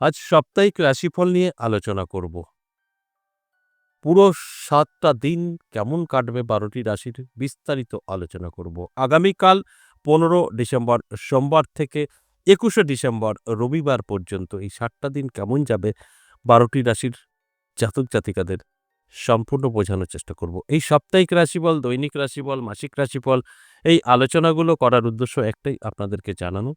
আজ সাপ্তাহিক রাশিফল নিয়ে আলোচনা করব। পুরো ৭টা দিন কেমন কাটবে ১২টি রাশির বিস্তারিত আলোচনা করব। আগামীকাল ১৫ ডিসেম্বর সোমবার থেকে ২১শে ডিসেম্বর রবিবার পর্যন্ত এই ৭টা দিন কেমন যাবে ১২টি রাশির জাতক জাতিকাদের সম্পূর্ণ বোঝানোর চেষ্টা করব। এই সাপ্তাহিক রাশিফল, দৈনিক রাশিফল, মাসিক রাশিফল এই আলোচনাগুলো করার উদ্দেশ্য একটাই, আপনাদেরকে জানানো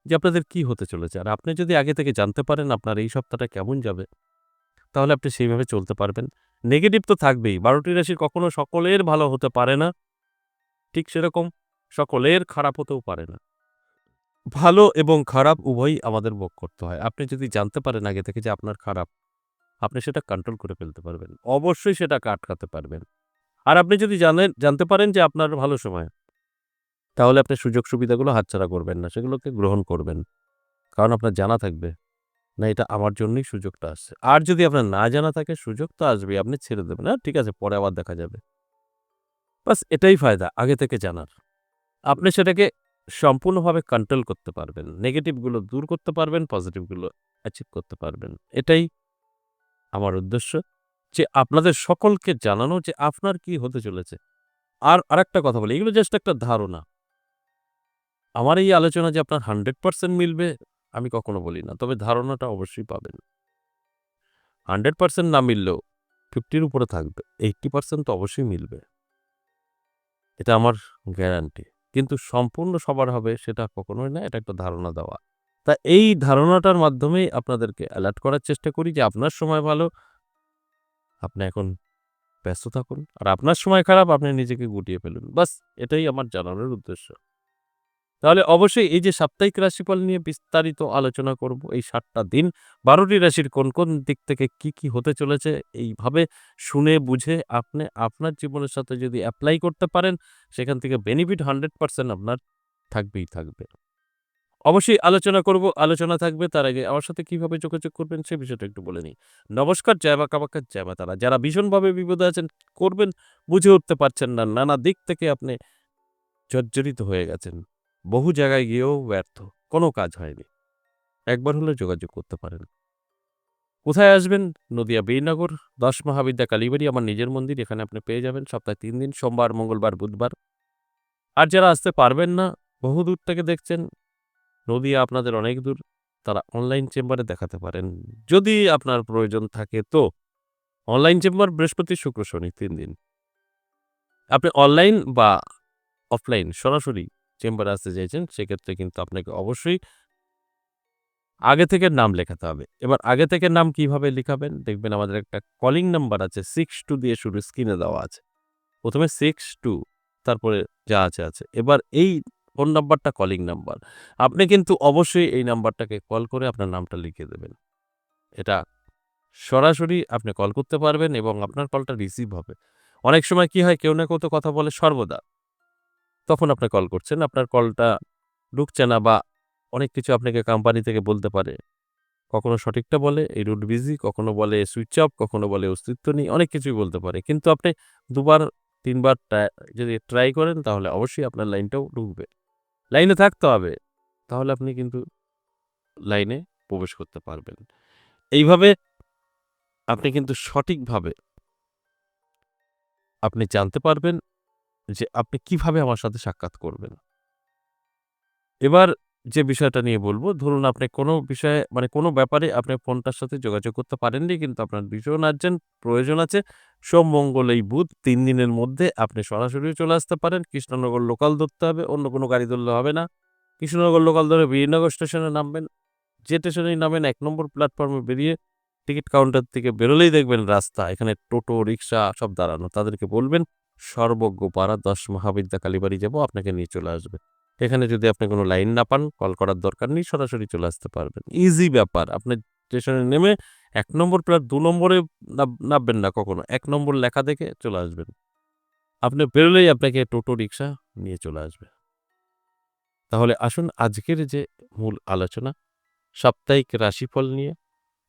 যে আপনাদের কি হতে চলেছে। আর আপনি যদি আগে থেকে জানতে পারেন আপনার এই সপ্তাহটা কেমন যাবে, তাহলে আপনি সেইভাবে চলতে পারবেন। নেগেটিভ তো থাকবেই। ১২টি রাশির কখনো সকলের ভালো হতে পারে না। ঠিক সেরকম সকলের খারাপ হতেও পারে না। ভালো এবং খারাপ উভয়ই আমাদের ভোগ করতে হয়। আপনি যদি জানতে পারেন আগে থেকে যে আপনার খারাপ, আপনি সেটা কন্ট্রোল করে ফেলতে পারবেন। অবশ্যই সেটাকে আটকাতে পারবেন। আর আপনি যদি জানতে পারেন যে আপনার ভালো সময়, তাহলে আপনি সুযোগ সুবিধাগুলো হাতছাড়া করবেন না। সেগুলোকে গ্রহণ করবেন। কারণ আপনার জানা থাকবে, না এটা আমার জন্যই সুযোগটা আসছে। আর যদি আপনার না জানা থাকে সুযোগ তো আসবেই, আপনি ছেড়ে দেবেন। ঠিক আছে, পরে আবার দেখা যাবে। বাস এটাই ফায়দা আগে থেকে জানার। আপনি সেটাকে সম্পূর্ণভাবে কন্ট্রোল করতে পারবেন। নেগেটিভ গুলো দূর করতে পারবেন, পজিটিভ গুলো অ্যাচিভ করতে পারবেন। এটাই আমার উদ্দেশ্য, যে আপনাদের সকলকে জানানো যে আপনার কি হতে চলেছে। আর আরেকটা কথা বলি, এগুলো জাস্ট একটা ধারণা। আমার এই আলোচনা যে আপনার 100% মিলবে আমি কখনো বলি না। তবে ধারণাটা অবশ্যই পাবেন। 100% না মিললেও 50 র উপরে থাকবে। 80% তো অবশ্যই মিলবে। এটা আমার গ্যারান্টি। কিন্তু সম্পূর্ণ সবার হবে সেটা কখনোই না। এটা একটা ধারণা দেওয়া। তা এই ধারণাটার মাধ্যমেই আপনাদেরকে এলার্ট করার চেষ্টা করি যে আপনার সময় ভালো, আপনি এখন ব্যস্ত থাকুন। আর আপনার সময় খারাপ, আপনি নিজেকে গুটিয়ে ফেলুন। বাস এটাই আমার জানানোর উদ্দেশ্য। তাহলে অবশ্যই এই যে সাপ্তাহিক রাশিফল নিয়ে বিস্তারিত আলোচনা করব এই ৭ টা দিন ১২টি রাশির কোন দিক থেকে কি হতে চলেছে, এইভাবে শুনে বুঝে আপনি আপনার জীবনের সাথে যদি এপ্লাই করতে পারেন, সেখান থেকে বেনিফিট 100% আপনার থাকবেই থাকবে। অবশ্যই আলোচনা করব, আলোচনা থাকবে। তার আগে আমার সাথে কিভাবে যোগাযোগ করবেন সে বিষয়টা একটু বলে নিই। নমস্কার, জয় মা কামাখ্যা, জয় মা তারা। যারা ভীষণভাবে বিপদে আছেন, করবেন বুঝে উঠতে পারছেন না, নানা দিক থেকে আপনি জর্জরিত হয়ে গেছেন। বহু জায়গায় গিয়েও ব্যর্থ। কোনো কাজ হয়নি। একবার হলেও যোগাযোগ করতে পারেন। কোথায় আসবেন? নদিয়া বীরনগর ১০ মহাবিদ্যা কালীবাড়ি আমার নিজের মন্দির। এখানে আপনি পেয়ে যাবেন সপ্তাহে ৩ দিন সোমবার, মঙ্গলবার, বুধবার। আর যারা আসতে পারবেন না, বহু দূর থেকে দেখছেন, নদিয়া আপনাদের অনেক দূর, তারা অনলাইন চেম্বারে দেখাতে পারেন। যদি আপনার প্রয়োজন থাকে তো। অনলাইন চেম্বার বৃহস্পতি, শুক্র, শনি ৩ দিন। আপনি অনলাইন বা অফলাইন সরাসরি চেম্বারে আসতে চাইছেন, সেক্ষেত্রে কিন্তু আপনাকে অবশ্যই আগে থেকে নাম লেখাতে হবে। এবার আগে থেকে নাম কিভাবে লিখাবেন? দেখবেন আমাদের একটা কলিং নাম্বার আছে 62 দিয়ে শুরু, স্ক্রিনে দেওয়া আছে। ১ম এ 62, তারপরে যা আছে। এবার এই ফোন নাম্বারটা কলিং নাম্বার। আপনি কিন্তু অবশ্যই এই নাম্বারটাকে কল করে আপনার নামটা লিখিয়ে দেবেন। এটা সরাসরি আপনি কল করতে পারবেন এবং আপনার কলটা রিসিভ হবে। অনেক সময় কি হয়, কেউ না কেউ তো কথা বলে সর্বদা। তখন আপনি কল করছেন, আপনার কলটা ঢুকছে না বা অনেক কিছু আপনাকে কোম্পানি থেকে বলতে পারে। কখনো সঠিকটা বলে এই রুট বিজি, কখনো বলে সুইচ অফ, কখনো বলে অস্তিত্ব নেই, অনেক কিছুই বলতে পারে। কিন্তু আপনি ২ বার ৩ বার যদি ট্রাই করেন তাহলে অবশ্যই আপনার লাইনটাও ঢুকবে। লাইনে থাকতে হবে। তাহলে আপনি কিন্তু লাইনে প্রবেশ করতে পারবেন। এইভাবে আপনি কিন্তু সঠিকভাবে আপনি জানতে পারবেন যে আপনি কিভাবে আমার সাথে সাক্ষাৎ করবেন। এবার যে বিষয়টা নিয়ে বলব, ধরুন আপনি কোনো বিষয়ে কোনো ব্যাপারে আপনি ফোনটার সাথে যোগাযোগ করতে পারেননি, কিন্তু আপনার ভীষণ আর্জেন্ট প্রয়োজন আছে। সোম, মঙ্গল, এই বুধ ৩ দিনের মধ্যে আপনি সরাসরিও চলে আসতে পারেন। কৃষ্ণনগর লোকাল ধরতে হবে, অন্য কোনো গাড়ি ধরলে হবে না। কৃষ্ণনগর লোকাল ধরে বীরনগর স্টেশনে নামবেন। যে স্টেশনেই নামেন ১ নম্বর প্ল্যাটফর্মে বেরিয়ে টিকিট কাউন্টার থেকে বেরোলেই দেখবেন রাস্তা, এখানে টোটো, রিক্সা সব দাঁড়ানো। তাদেরকে বলবেন সর্বজ্ঞপাড়া ১০ মহাবিদ্যা কালীবাড়ি যাবো, আপনাকে নিয়ে চলে আসবে। এখানে যদি আপনি কোনো লাইন না পান, কল করার দরকার নেই, সরাসরি চলে আসতে পারবেন। ইজি ব্যাপার। আপনি স্টেশনে নেমে ১ নম্বর ২ নম্বরে নামবেন না কখনো। ১ নম্বর লেখা দেখে চলে আসবেন। আপনি বেরোলেই আপনাকে টোটো, রিক্সা নিয়ে চলে আসবে। তাহলে আসুন আজকের যে মূল আলোচনা, সাপ্তাহিক রাশিফল নিয়ে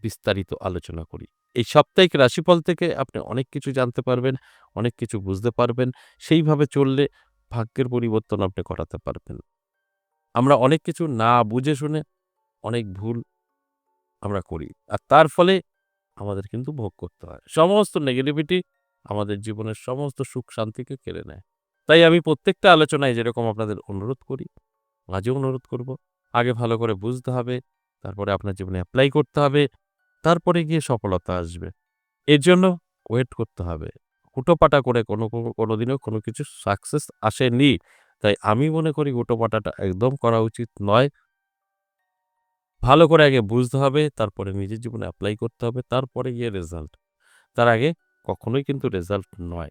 বিস্তারিত আলোচনা করি। এই সাপ্তাহিক রাশিফল থেকে আপনি অনেক কিছু জানতে পারবেন, অনেক কিছু বুঝতে পারবেন। সেইভাবে চললে ভাগ্যের পরিবর্তন আপনি ঘটাতে পারবেন। আমরা অনেক কিছু না বুঝে শুনে অনেক ভুল আমরা করি। আর তার ফলে আমাদের কিন্তু ভোগ করতে হয়। সমস্ত নেগেটিভিটি আমাদের জীবনের সমস্ত সুখ শান্তিকে কেড়ে নেয়। তাই আমি প্রত্যেকটা আলোচনায় যেরকম আপনাদের অনুরোধ করি, আজও অনুরোধ করব। আগে ভালো করে বুঝতে হবে, তারপরে আপনার জীবনে এপ্লাই করতে হবে, তারপরে গিয়ে সফলতা আসবে। এর জন্য ওয়েট করতে হবে। হুটোপাটা করে কোনোদিনও কোনো কিছু সাকসেস আসেনি। তাই আমি মনে করি হুটোপাটাটা একদম করা উচিত নয়। ভালো করে আগে বুঝতে হবে, তারপরে নিজের জীবনে এপ্লাই করতে হবে, তারপরে গিয়ে রেজাল্ট। তার আগে কখনোই কিন্তু রেজাল্ট নয়।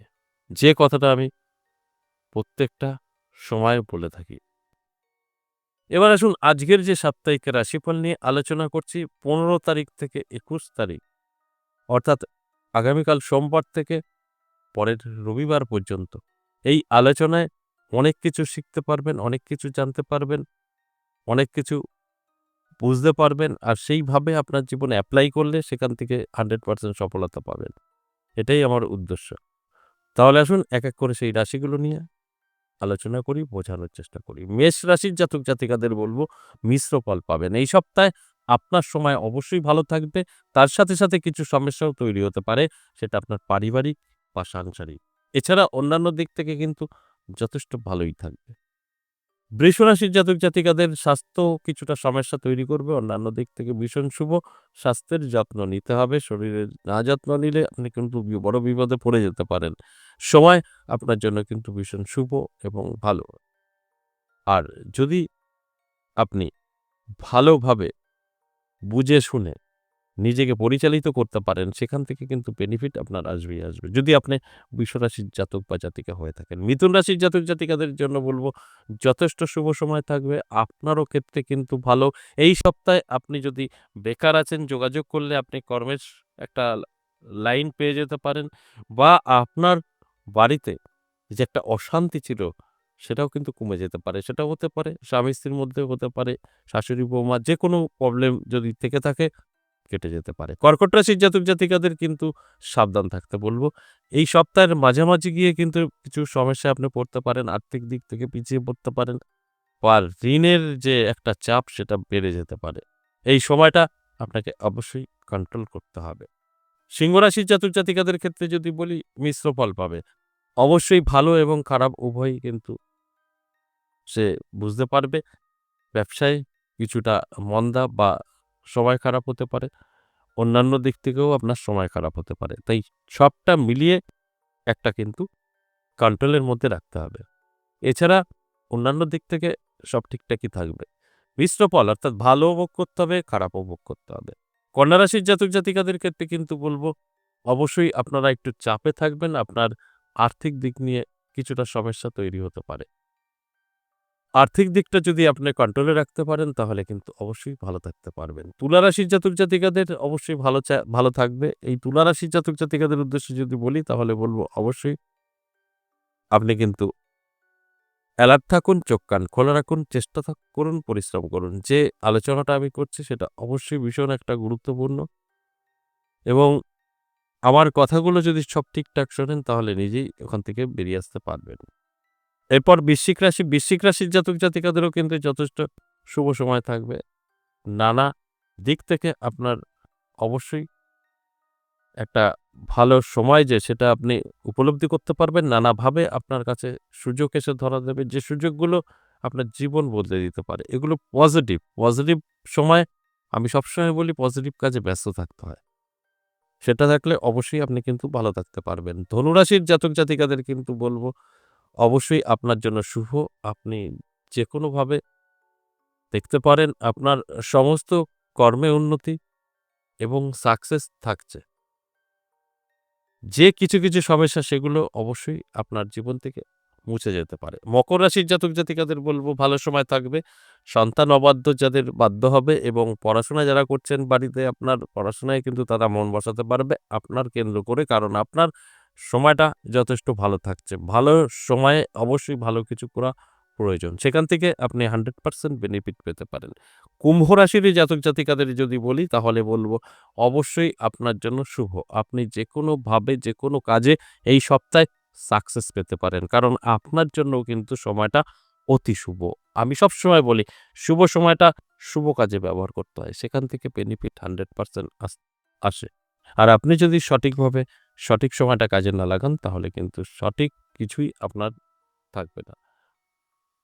যে কথাটা আমি প্রত্যেকটা সময় বলে থাকি। এবার আসুন আজকের যে সাপ্তাহিক রাশিফল নিয়ে আলোচনা করছি ১৫ তারিখ থেকে ২১ তারিখ অর্থাৎ আগামীকাল সোমবার থেকে পরের রবিবার পর্যন্ত। এই আলোচনায় অনেক কিছু শিখতে পারবেন, অনেক কিছু জানতে পারবেন, অনেক কিছু বুঝতে পারবেন আর সেইভাবে আপনার জীবনে এপ্লাই করলে সেখান থেকে 100% সফলতা পাবেন। এটাই আমার উদ্দেশ্য। তাহলে আসুন এক, এক করে সেই রাশিগুলো নিয়ে আলোচনা করি, বোঝানোর চেষ্টা করি। মেষ রাশির জাতক-জাতিকাদের বলব মিশ্র ফল পাবেন। এই সপ্তাহে আপনার সময় অবশ্যই ভালো থাকবে। তার সাথে, সাথে কিছু সমস্যাও তৈরি হতে পারে। সেটা আপনার পারিবারিক বা সাংসারিক। এছাড়া অন্যান্য দিক থেকে কিন্তু যথেষ্ট ভালোই থাকবে। বৃষ রাশির জাতক-জাতিকাদের স্বাস্থ্য কিছুটা সমস্যা তৈরি করবে। অন্যান্য দিক থেকে ভীষণ শুভ। স্বাস্থ্যের যত্ন নিতে হবে। শরীরের না যত্ন নিলে আপনি কিন্তু বড় বিপদে পড়ে যেতে পারেন। সময় আপনার জন্য কিন্তু ভীষণ শুভ এবং ভালো। আর যদি আপনি ভালোভাবে বুঝে শুনে নিজেকে পরিচালিত করতে পারেন, সেখান থেকে কিন্তু বেনিফিট আপনার আসবেই আসবে। যদি আপনি বৃষ রাশির জাতক বা জাতিকা হয়ে থাকেন। মিথুন রাশির জাতক জাতিকাদের জন্য বলব যথেষ্ট শুভ সময় থাকবে। আপনারও ক্ষেত্রে কিন্তু ভালো। এই সপ্তাহে আপনি যদি বেকার আছেন যোগাযোগ করলে আপনি কর্মের একটা লাইন পেয়ে যেতে পারেন বা আপনার বাড়িতে যে একটা অশান্তি ছিল সেটাও কিন্তু কমে যেতে পারে। সেটাও হতে পারে স্বামী-স্ত্রীর মধ্যেও হতে পারে, শাশুড়ি-বৌমা যেকোনো প্রবলেম যদি থেকে থাকে কেটে যেতে পারে। কর্কট রাশির জাতক-জাতিকাদের কিন্তু সাবধান থাকতে বলব। এই সপ্তাহের মাঝামাঝি গিয়ে কিন্তু কিছু সমস্যায় আপনি পড়তে পারেন। আর্থিক দিক থেকে পিছিয়ে পড়তে পারেন। আর ঋণের যে একটা চাপ সেটা বেড়ে যেতে পারে। এই সময়টা আপনাকে অবশ্যই কন্ট্রোল করতে হবে। সিংহ রাশির জাতক-জাতিকাদের ক্ষেত্রে যদি বলি মিশ্র ফল পাবে। অবশ্যই ভালো এবং খারাপ উভয়ই কিন্তু সে বুঝতে পারবে। ব্যবসায় কিছুটা মন্দা বা সময় খারাপ হতে পারে। অন্যান্য দিক থেকেও আপনার সময় খারাপ হতে পারে। তাই সবটা মিলিয়ে একটা কিন্তু কন্ট্রোলের মধ্যে রাখতে হবে। এছাড়া অন্যান্য দিক থেকে সব ঠিকঠাকই থাকবে। মিশ্র ফল অর্থাৎ ভালোও ভোগ করতে হবে, খারাপও ভোগ করতে হবে। কন্যা রাশির জাতক-জাতিকাদের ক্ষেত্রে কিন্তু বলব, অবশ্যই আপনারা একটু চাপে থাকবেন। আপনার আর্থিক দিক নিয়ে কিছুটা সমস্যা তৈরি হতে পারে। আর্থিক দিকটা যদি আপনি কন্ট্রোলে রাখতে পারেন তাহলে কিন্তু অবশ্যই ভালো থাকতে পারবেন। তুলা রাশির জাতক-জাতিকাদের অবশ্যই ভালো থাকবে। এই তুলা রাশির জাতক-জাতিকাদের উদ্দেশ্যে যদি বলি তাহলে বলব অবশ্যই আপনি কিন্তু অ্যালার্ট থাকুন, চোখ কান খোলা রাখুন, চেষ্টা করুন, পরিশ্রম করুন। যে আলোচনাটা আমি করছি সেটা অবশ্যই ভীষণ একটা গুরুত্বপূর্ণ এবং আমার কথাগুলো যদি সব ঠিকঠাক শোনেন তাহলে নিজেই ওখান থেকে বেরিয়ে আসতে পারবেন। এরপর বৃশ্চিক রাশির জাতক-জাতিকাদেরও কিন্তু যথেষ্ট শুভ সময় থাকবে। নানা দিক থেকে আপনার অবশ্যই একটা ভালো সময় যে সেটা আপনি উপলব্ধি করতে পারবেন। নানাভাবে আপনার কাছে সুযোগ এসে ধরা দেবে। যে সুযোগগুলো আপনার জীবন বদলে দিতে পারে। এগুলো পজিটিভ সময় আমি সবসময় বলি পজিটিভ কাজে ব্যস্ত থাকতে হয়। সেটা থাকলে অবশ্যই আপনি কিন্তু ভালো থাকতে পারবেন। ধনুরাশির জাতক-জাতিকাদের কিন্তু বলব অবশ্যই আপনার জন্য শুভ। আপনি যেকোনোভাবে দেখতে পারেন আপনার সমস্ত কর্মে উন্নতি এবং সাকসেস থাকছে। যে কিছু সমস্যা সেগুলো অবশ্যই আপনার জীবন থেকে মুছে যেতে পারে। মকর রাশির জাতক-জাতিকাদের বলব ভালো সময় থাকবে। সন্তান অবাধ্য যাদের বাধ্য হবে এবং পড়াশোনা যারা করছেন বাড়িতে আপনার পড়াশোনায় কিন্তু তারা মন বসাতে পারবে আপনার কেন্দ্র করে। কারণ আপনার সময়টা যথেষ্ট ভালো থাকছে। ভালো সময়ে অবশ্যই ভালো কিছু করা প্রয়োজন। সেখান থেকে আপনি 100% বেনিফিট পেতে পারেন। কুম্ভ রাশির এই জাতক-জাতিকাদের যদি বলি তাহলে বলব অবশ্যই আপনার জন্য শুভ। আপনি যেকোনোভাবে যেকোনো কাজে এই সপ্তাহে সাকসেস পেতে পারেন। কারণ আপনার জন্যও কিন্তু সময়টা অতি শুভ। আমি সবসময় বলি শুভ সময়টা শুভ কাজে ব্যবহার করতে হয়। সেখান থেকে বেনিফিট 100% আসে। আর আপনি যদি সঠিকভাবে সঠিক সময়টা কাজে না লাগান তাহলে কিন্তু সঠিক কিছুই আপনার থাকবে না।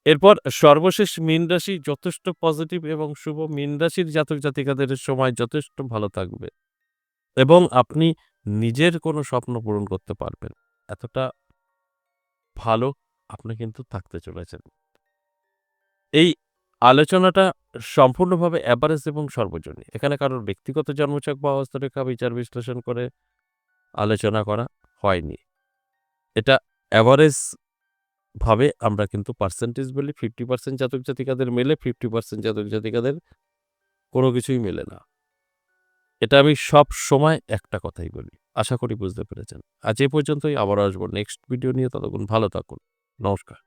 এরপর সর্বশেষ মীন রাশি যথেষ্ট পজিটিভ এবং শুভ। মীন রাশির জাতক-জাতিকাদের সময় যথেষ্ট ভালো থাকবে এবং আপনি নিজের কোনো স্বপ্ন পূরণ করতে পারবেন। এতটা ভালো আপনি কিন্তু থাকতে চলেছেন। এই আলোচনাটা সম্পূর্ণভাবে এভারেজ এবং সর্বজনীন। এখানে কারোর ব্যক্তিগত জন্মছক বা হস্তরেখা বিচার বিশ্লেষণ করে আলোচনা করা হয়নি। এটা এভারেজ ভাবে আমরা কিন্তু পার্সেন্টেজ বলি 50% জাতক-জাতিকাদের মেলে, 50% জাতক-জাতিকাদের কোনো কিছুই মেলে না। এটা আমি সবসময় একটা কথাই বলি। আশা করি বুঝতে পেরেছেন। আজ এ পর্যন্তই, আবারও আসবো নেক্সট ভিডিও নিয়ে। ততক্ষণ ভালো থাকুন। নমস্কার।